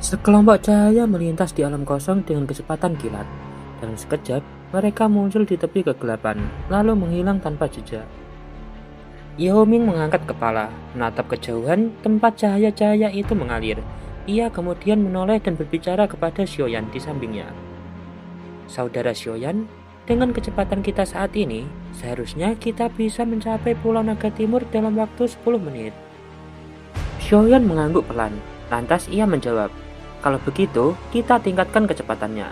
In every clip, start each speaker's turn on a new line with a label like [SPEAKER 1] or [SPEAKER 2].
[SPEAKER 1] Sekelompok cahaya melintas di alam kosong dengan kecepatan kilat. Dalam sekejap, mereka muncul di tepi kegelapan, lalu menghilang tanpa jejak. Yao Ming mengangkat kepala, menatap kejauhan tempat cahaya-cahaya itu mengalir. Ia kemudian menoleh dan berbicara kepada Xiaoyan di sampingnya. Saudara Xiaoyan, dengan kecepatan kita saat ini, seharusnya kita bisa mencapai Pulau Naga Timur dalam waktu 10 menit. Xiaoyan mengangguk pelan, lantas ia menjawab, kalau begitu, kita tingkatkan kecepatannya.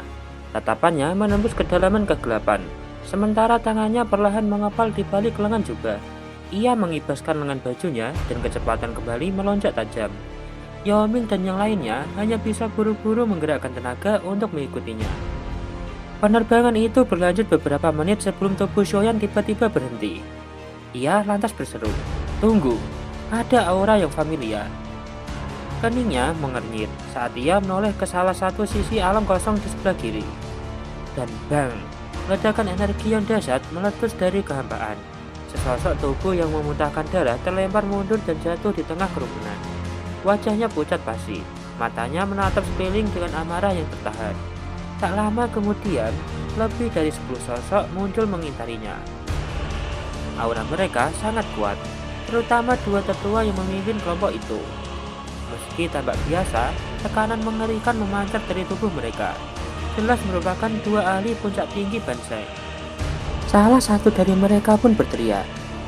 [SPEAKER 1] Tatapannya menembus kedalaman kegelapan, sementara tangannya perlahan mengepal di balik lengan juga. Ia mengibaskan lengan bajunya dan kecepatan kembali melonjak tajam. Yao Ming dan yang lainnya hanya bisa buru-buru menggerakkan tenaga untuk mengikutinya. Penerbangan itu berlanjut beberapa menit sebelum tubuh Xiaoyan tiba-tiba berhenti. Ia lantas berseru, "Tunggu, ada aura yang familiar." Keningnya mengernyit saat ia menoleh ke salah satu sisi alam kosong di sebelah kiri. Dan bang, ledakan energi yang dahsyat meletus dari kehampaan. Sesosok tubuh yang memuntahkan darah terlempar mundur dan jatuh di tengah kerumunan. Wajahnya pucat pasi, matanya menatap sekeliling dengan amarah yang tertahan. Tak lama kemudian, lebih dari 10 sosok muncul mengintarinya. Aura mereka sangat kuat, terutama dua tetua yang memimpin kelompok itu. Meski tampak biasa, tekanan mengerikan memancar dari tubuh mereka. Jelas merupakan dua ahli puncak tinggi Bansai. Salah satu dari mereka pun berteriak,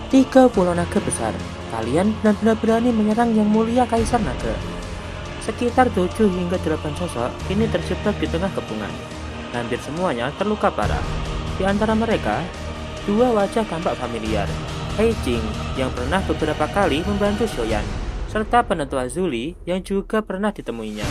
[SPEAKER 1] "Tiga pulau naga besar, kalian benar-benar berani menyerang yang mulia Kaisar Naga." Sekitar 7 hingga 8 sosok kini terjebak di tengah kepungan. Hampir semuanya terluka parah. Di antara mereka, dua wajah tampak familiar. Hei Jing yang pernah beberapa kali membantu Xiaoyan, serta penetua Zuli yang juga pernah ditemuinya.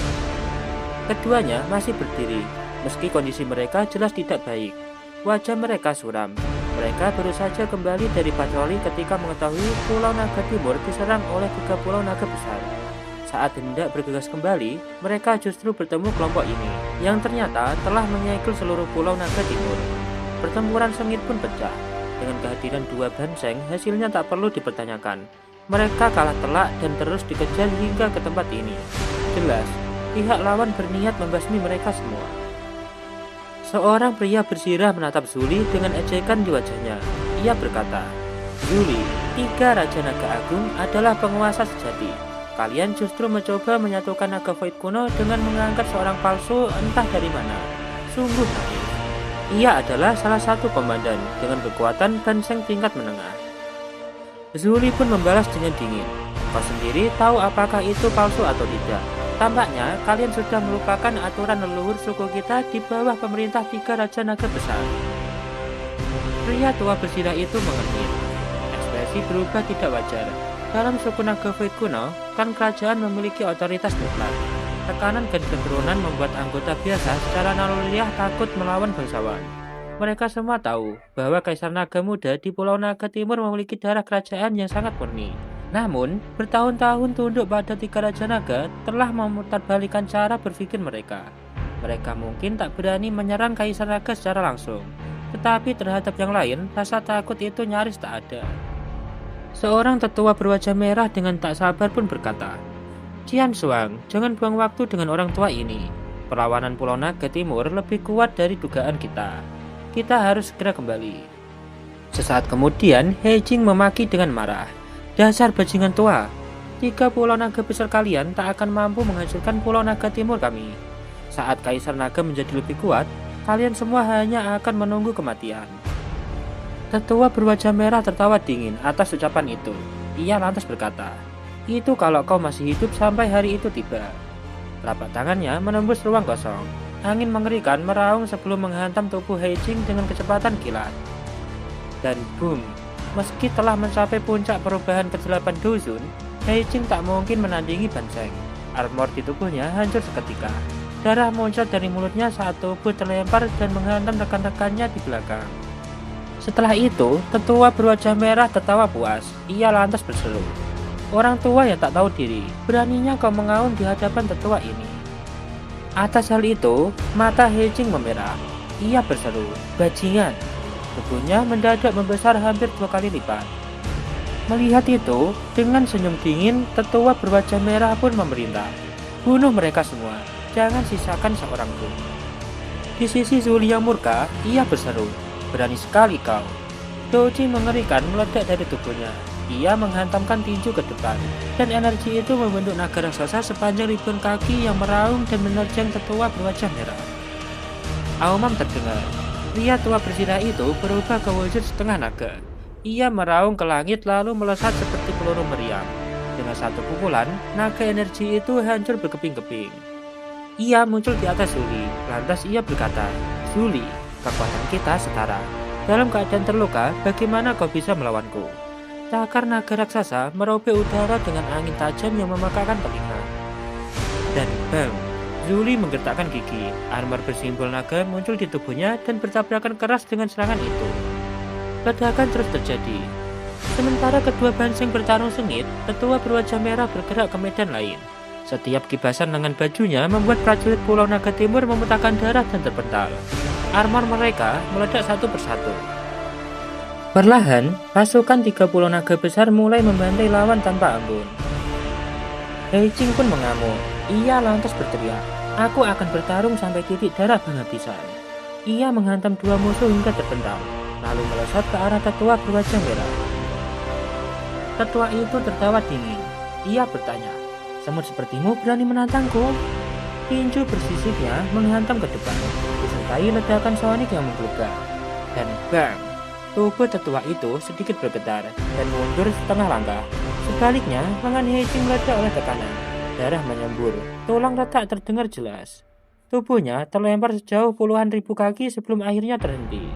[SPEAKER 1] Keduanya masih berdiri, meski kondisi mereka jelas tidak baik. Wajah mereka suram. Mereka baru saja kembali dari patroli ketika mengetahui Pulau Naga Timur diserang oleh 3 pulau naga besar. Saat hendak bergegas kembali, mereka justru bertemu kelompok ini, yang ternyata telah menyegel seluruh Pulau Naga Timur. Pertempuran sengit pun pecah. Dengan kehadiran dua Banseng, hasilnya tak perlu dipertanyakan. Mereka kalah telak dan terus dikejar hingga ke tempat ini. Jelas, pihak lawan berniat membasmi mereka semua. Seorang pria bersirah menatap Zuli dengan ejekan di wajahnya. Ia berkata, "Zuli, 3 Raja Naga Agung adalah penguasa sejati. Kalian justru mencoba menyatukan naga void kuno dengan mengangkat seorang palsu entah dari mana. Sungguh naif." Ia adalah salah satu komandan dengan kekuatan Banseng tingkat menengah. Zuli pun membalas dengan dingin, "Kau sendiri tahu apakah itu palsu atau tidak? Tampaknya kalian sudah melupakan aturan leluhur suku kita di bawah pemerintah 3 Raja Naga Besar." Pria tua bersirah itu mengernyit. Ekspresi berubah tidak wajar. Dalam suku Naga Void kuno, kan kerajaan memiliki otoritas mutlak. Tekanan dan keturunan membuat anggota biasa secara naluriah takut melawan bangsawan. Mereka semua tahu bahwa Kaisar Naga Muda di Pulau Naga Timur memiliki darah kerajaan yang sangat murni. Namun, bertahun-tahun tunduk pada 3 Raja Naga telah memutarbalikkan cara berpikir mereka. Mereka mungkin tak berani menyerang Kaisar Naga secara langsung, tetapi terhadap yang lain, rasa takut itu nyaris tak ada. Seorang tetua berwajah merah dengan tak sabar pun berkata, "Qian Shuang, jangan buang waktu dengan orang tua ini. Perlawanan Pulau Naga Timur lebih kuat dari dugaan kita. Kita harus segera kembali." Sesaat kemudian, He Jing memaki dengan marah, "Dasar bajingan tua, 3 pulau naga besar kalian tak akan mampu menghancurkan Pulau Naga Timur kami. Saat Kaisar Naga menjadi lebih kuat, kalian semua hanya akan menunggu kematian." Tetua berwajah merah tertawa dingin atas ucapan itu. Ia lantas berkata, "Itu kalau kau masih hidup sampai hari itu tiba." Telapak tangannya menembus ruang kosong. Angin mengerikan meraung sebelum menghantam tubuh He Jing dengan kecepatan kilat. Dan boom, meski telah mencapai puncak perubahan ke-8 Dozun, He Jing tak mungkin menandingi Banseng. Armor di tubuhnya hancur seketika. Darah muncul dari mulutnya saat tubuh terlempar dan menghantam rekan-rekannya di belakang. Setelah itu, tetua berwajah merah tertawa puas. Ia lantas berseru, "Orang tua yang tak tahu diri, beraninya kau mengaum di hadapan tetua ini." Atas hal itu, mata He Jing memerah. Ia berseru, "Bajingan!" Tubuhnya mendadak membesar hampir 2 kali lipat. Melihat itu, dengan senyum dingin, tetua berwajah merah pun memerintah, "Bunuh mereka semua." Jangan sisakan seorang pun. Di sisi Zuli yang murka, ia berseru, "Berani sekali kau." Doji mengerikan meledak dari tubuhnya. Ia menghantamkan tinju ke depan, dan energi itu membentuk naga raksasa sepanjang ribuan kaki yang meraung dan menerjang tetua berwajah merah. Aumam terdengar. Pria tua berzirah itu berubah ke wujud setengah naga. Ia meraung ke langit lalu melesat seperti peluru meriam. Dengan satu pukulan, naga energi itu hancur berkeping-keping. Ia muncul di atas Zuli. Lantas ia berkata, "Zuli, kekuatan kita setara. Dalam keadaan terluka, bagaimana kau bisa melawanku?" Cakar naga raksasa merobek udara dengan angin tajam yang memekakkan telinga. Dan bang! Zuli menggertakkan gigi. Armor bersimbol naga muncul di tubuhnya dan bertabrakan keras dengan serangan itu. Ledakan terus terjadi. Sementara kedua banteng bertarung sengit, tetua berwajah merah bergerak ke medan lain. Setiap kibasan lengan bajunya membuat prajurit Pulau Naga Timur memuntahkan darah dan terpental. Armor mereka meledak satu persatu. Perlahan, pasukan 3 Pulau Naga besar mulai membantai lawan tanpa ampun. Hei Jing pun mengamuk. Ia lantas berteriak, "Aku akan bertarung sampai titik darah penghabisan." Ia menghantam 2 musuh hingga terpental, lalu melesat ke arah tetua berwajah merah. Tetua itu tertawa dingin. Ia bertanya, "Semut sepertimu berani menantangku?" Tinju bersisiknya menghantam ke depan, disertai ledakan sonik yang menggelegar. Dan bang! Tubuh tetua itu sedikit bergetar dan mundur setengah langkah. Sebaliknya, lengan Hei Jing meledak oleh tekanan. Darah menyembur, tulang retak terdengar jelas. Tubuhnya terlempar sejauh puluhan ribu kaki sebelum akhirnya terhenti.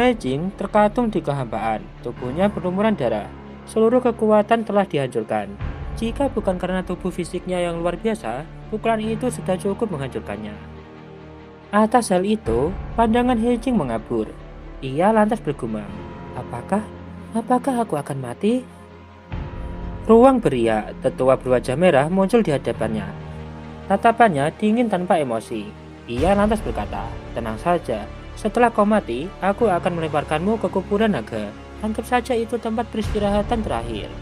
[SPEAKER 1] Hei Jing terkatung di kehampaan, tubuhnya berlumuran darah. Seluruh kekuatan telah dihancurkan. Jika bukan karena tubuh fisiknya yang luar biasa, pukulan itu sudah cukup menghancurkannya. Atas hal itu, pandangan Hei Jing mengabur. Ia lantas bergumam, Apakah aku akan mati?" Ruang beriak, tetua berwajah merah muncul di hadapannya. Tatapannya dingin tanpa emosi. Ia lantas berkata, "Tenang saja, setelah kau mati, aku akan melemparkanmu ke kuburan naga. Anggap saja itu tempat peristirahatan terakhir."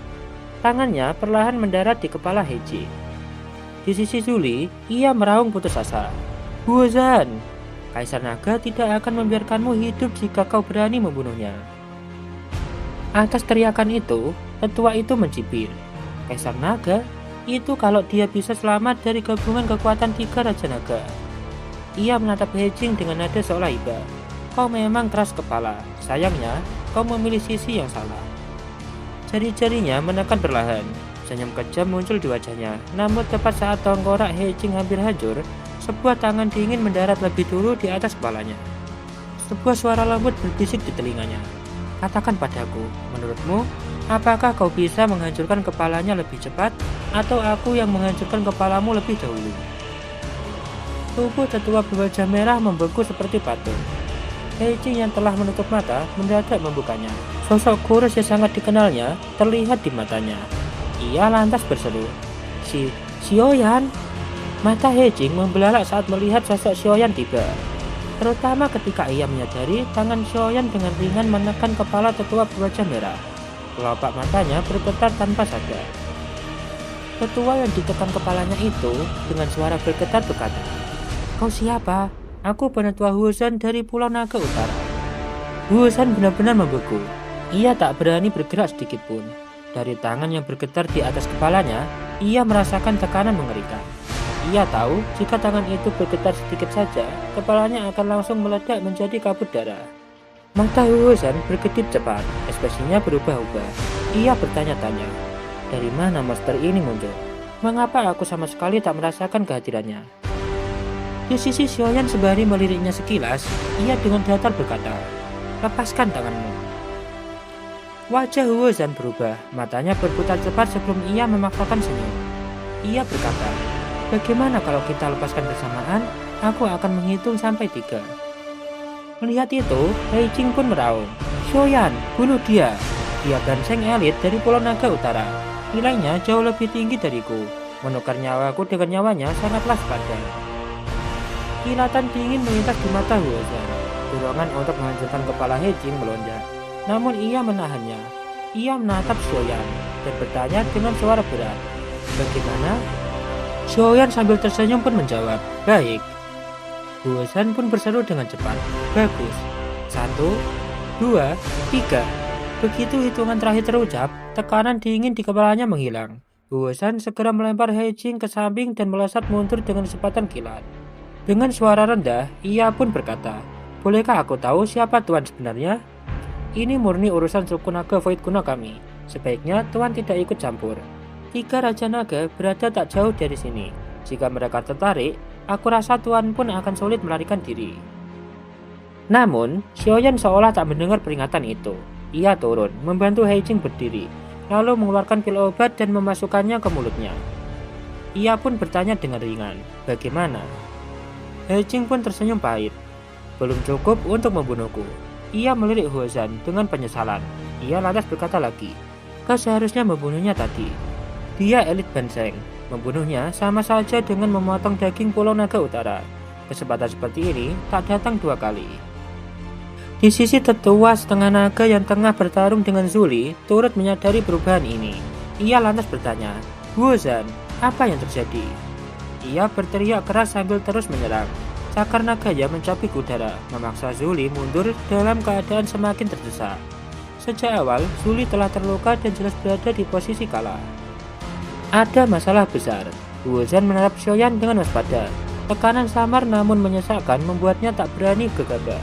[SPEAKER 1] Tangannya perlahan mendarat di kepala Hei Jing. Di sisi Zuli, ia meraung putus asa. "Huozan! Kaisar Naga tidak akan membiarkanmu hidup jika kau berani membunuhnya." Atas teriakan itu, tetua itu mencibir. Kaisar Naga? Itu kalau dia bisa selamat dari gabungan kekuatan 3 Raja Naga. Ia menatap Hei Jing dengan nada seolah iba. "Kau memang keras kepala. Sayangnya, kau memilih sisi yang salah." Jari-jarinya menekan perlahan. Senyum kejam muncul di wajahnya. Namun tepat saat tengkorak Hei Jing hampir hancur, sebuah tangan dingin mendarat lebih dulu di atas kepalanya. Sebuah suara lembut berbisik di telinganya. "Katakan padaku, menurutmu, apakah kau bisa menghancurkan kepalanya lebih cepat, atau aku yang menghancurkan kepalamu lebih dahulu?" Tubuh tetua berwajah merah membeku seperti patung. Hei Jing yang telah menutup mata mendadak membukanya. Sosok kurus yang sangat dikenalnya terlihat di matanya. Ia lantas berseru, Xiaoyan!" Mata Hei Jing membelalak saat melihat sosok Xiaoyan tiba. Terutama ketika ia menyadari tangan Xiaoyan dengan ringan menekan kepala tetua berwajah merah. Kelopak matanya bergetar tanpa sadar. Tetua yang ditekan kepalanya itu dengan suara bergetar berkata, "Kau siapa?" "Aku penetua Huozan dari Pulau Naga Utara." Huozan benar-benar membeku. Ia tak berani bergerak sedikit pun. Dari tangan yang bergetar di atas kepalanya, ia merasakan tekanan mengerikan. Ia tahu jika tangan itu bergetar sedikit saja, kepalanya akan langsung meledak menjadi kabut darah. Mata Huozan berkedip cepat, ekspresinya berubah-ubah. Ia bertanya-tanya, dari mana monster ini muncul? Mengapa aku sama sekali tak merasakan kehadirannya? Di sisi Xiaoyan sembari meliriknya sekilas, ia dengan datar berkata, "Lepaskan tanganmu." Wajah Huozan berubah, matanya berputar cepat sebelum ia memaksakan senyum. Ia berkata, "Bagaimana kalau kita lepaskan bersamaan? Aku akan menghitung sampai 3. Melihat itu, Hei Jing pun meraung. "Xiaoyan, bunuh dia. Dia banteng elit dari Pulau Naga Utara. Nilainya jauh lebih tinggi dariku. Menukar nyawaku dengan nyawanya sangatlah sepadan." Kilatan dingin melintas di mata Huozan. Dorongan untuk menghancurkan kepala Hei Jing melonjak. Namun ia menahannya. Ia menatap Xiaoyan dan bertanya dengan suara berat, "Bagaimana?" Xiaoyan sambil tersenyum pun menjawab, "Baik." Huozan pun berseru dengan cepat, "Bagus. 1, 2, 3." Begitu hitungan terakhir terucap, tekanan dingin di kepalanya menghilang. Huozan segera melempar He Jing ke samping dan melesat mundur dengan kecepatan kilat. Dengan suara rendah, ia pun berkata, "Bolehkah aku tahu siapa tuan sebenarnya? Ini murni urusan suku naga Void kuno kami. Sebaiknya tuan tidak ikut campur. 3 Raja Naga berada tak jauh dari sini. Jika mereka tertarik, aku rasa tuan pun akan sulit melarikan diri." Namun, Xiaoyan seolah tak mendengar peringatan itu. Ia turun, membantu He Jing berdiri, lalu mengeluarkan pil obat dan memasukkannya ke mulutnya. Ia pun bertanya dengan ringan, "Bagaimana?" He Jing pun tersenyum pahit. "Belum cukup untuk membunuhku." Ia melirik Huozan dengan penyesalan. Ia lantas berkata lagi, "Kau seharusnya membunuhnya tadi. Dia elit Banseng. Membunuhnya sama saja dengan memotong daging Pulau Naga Utara. Kesempatan seperti ini tak datang 2 kali." Di sisi tetua setengah naga yang tengah bertarung dengan Zuli turut menyadari perubahan ini. Ia lantas bertanya, "Huozan, apa yang terjadi?" Ia berteriak keras sambil terus menyerang. Cakar naganya mencapik udara, memaksa Zuli mundur dalam keadaan semakin terdesak. Sejak awal, Zuli telah terluka dan jelas berada di posisi kalah. Ada masalah besar. Huozan menatap Xiaoyan dengan waspada. Tekanan samar namun menyesakkan membuatnya tak berani gegabah.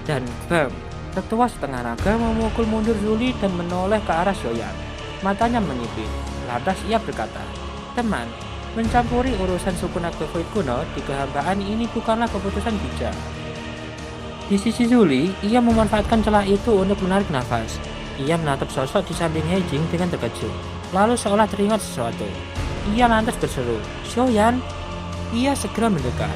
[SPEAKER 1] Dan bam, tetua setengah naga memukul mundur Zuli dan menoleh ke arah Xiaoyan. Matanya menyipit. Lantas ia berkata, "Teman, mencampuri urusan suku naga Void kuno di kehambaan ini bukanlah keputusan bijak." Di sisi Zuli, ia memanfaatkan celah itu untuk menarik nafas. Ia menatap sosok di samping He Jing dengan terkejut, lalu seolah teringat sesuatu. Ia lantas berseru, "Xiaoyan!" Ia segera mendekat.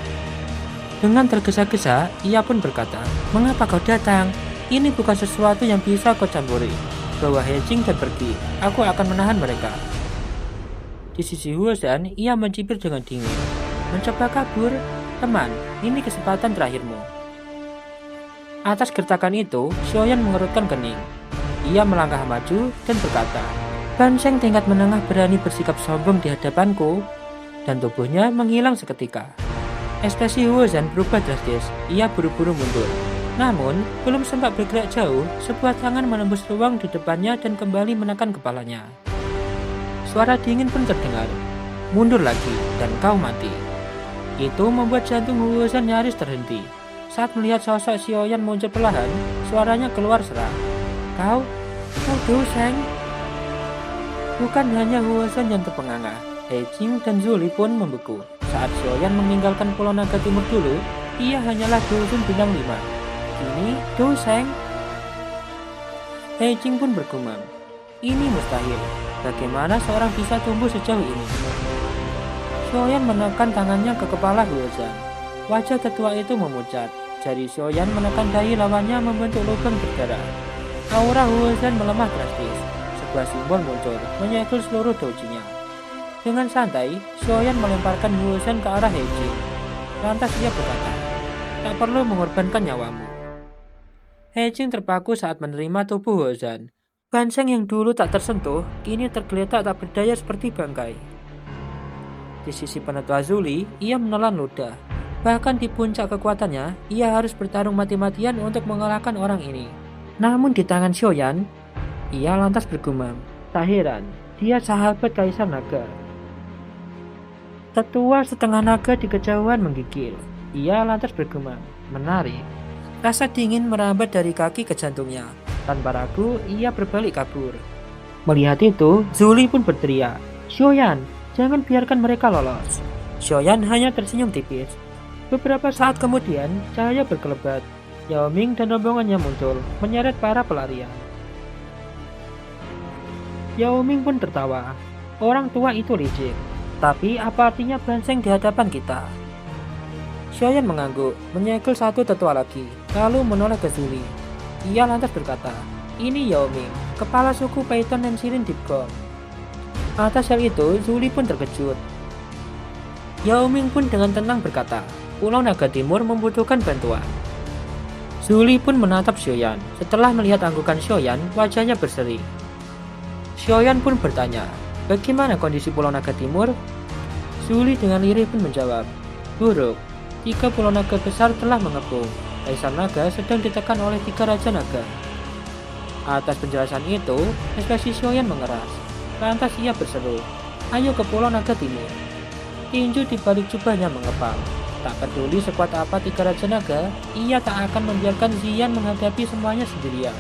[SPEAKER 1] Dengan tergesa-gesa, ia pun berkata, "Mengapa kau datang? Ini bukan sesuatu yang bisa kau campuri. Bawa He Jing dan pergi, aku akan menahan mereka." Di sisi Huozan, ia mencibir dengan dingin. "Mencoba kabur? Teman, ini kesempatan terakhirmu." Atas gertakan itu, Xiaoyan mengerutkan kening. Ia melangkah maju dan berkata, "Banseng tingkat menengah berani bersikap sombong di hadapanku." Dan tubuhnya menghilang seketika. Ekspresi Huozan berubah drastis. Ia buru-buru mundur. Namun, belum sempat bergerak jauh, sebuah tangan menembus ruang di depannya dan kembali menekan kepalanya. Suara dingin pun terdengar. "Mundur lagi, dan kau mati." Itu membuat jantung Huozan nyaris terhenti. Saat melihat sosok Xiaoyan muncul perlahan, suaranya keluar serak. Kau Douseng?" Bukan hanya Huozan yang terpenganga, He Jing dan Zuli pun membeku. Saat Xiaoyan meninggalkan Pulau Naga Timur dulu, ia hanyalah dusun bintang 5. Kini Douseng. He Jing pun bergumam, "Ini mustahil. Bagaimana seorang bisa tumbuh sejauh ini?" Xiaoyan menekan tangannya ke kepala Huozan. Wajah tetua itu memucat. Jari Xiaoyan menekan dahi lawannya membentuk lubang berdarah. Aura Huozan melemah drastis. Sebuah simbol muncul, menyegel seluruh doujinya. Dengan santai, Xiaoyan melemparkan Huozan ke arah He Jing. Lantas dia berkata, "Tak perlu mengorbankan nyawamu." He Jing terpaku saat menerima tubuh Huozan. Banseng yang dulu tak tersentuh, kini tergeletak tak berdaya seperti bangkai. Di sisi penetua Zuli, ia menelan ludah. Bahkan di puncak kekuatannya, ia harus bertarung mati-matian untuk mengalahkan orang ini. Namun di tangan Xiaoyan, ia lantas bergumam, tak heran, dia sahabat Kaisar Naga. Tetua setengah naga di kejauhan menggigil. Ia lantas bergumam, menarik. Rasa dingin merambat dari kaki ke jantungnya. Tanpa ragu, ia berbalik kabur. Melihat itu, Zuli pun berteriak, "Xiaoyan, jangan biarkan mereka lolos." Xiaoyan hanya tersenyum tipis. Beberapa saat kemudian, cahaya berkelebat. Yao Ming dan rombongannya muncul, menyeret para pelarian. Yao Ming pun tertawa. Orang tua itu licik. Tapi apa artinya Banseng di hadapan kita? Xiaoyan mengangguk, menyegel satu tetua lagi, lalu menoleh ke Zuli. Ia lantas berkata, "Ini Yao Ming, kepala suku Python dan Silin Dipgong." Atas hal itu, Zuli pun terkejut. Yao Ming pun dengan tenang berkata, "Pulau Naga Timur membutuhkan bantuan." Zuli pun menatap Xiaoyan. Setelah melihat anggukan Xiaoyan, wajahnya berseri. Xiaoyan pun bertanya, "Bagaimana kondisi Pulau Naga Timur?" Suli dengan lirih pun menjawab, "Buruk, 3 pulau naga besar telah mengepung. Kaisar Naga sedang ditekan oleh 3 Raja Naga." Atas penjelasan itu, ekspresi Xiaoyan mengeras. Lantas ia berseru, "Ayo ke Pulau Naga Timur." Tinju di balik jubahnya mengepal. Tak peduli sekuat apa 3 Raja Naga, ia tak akan membiarkan Ziyan menghadapi semuanya sendirian.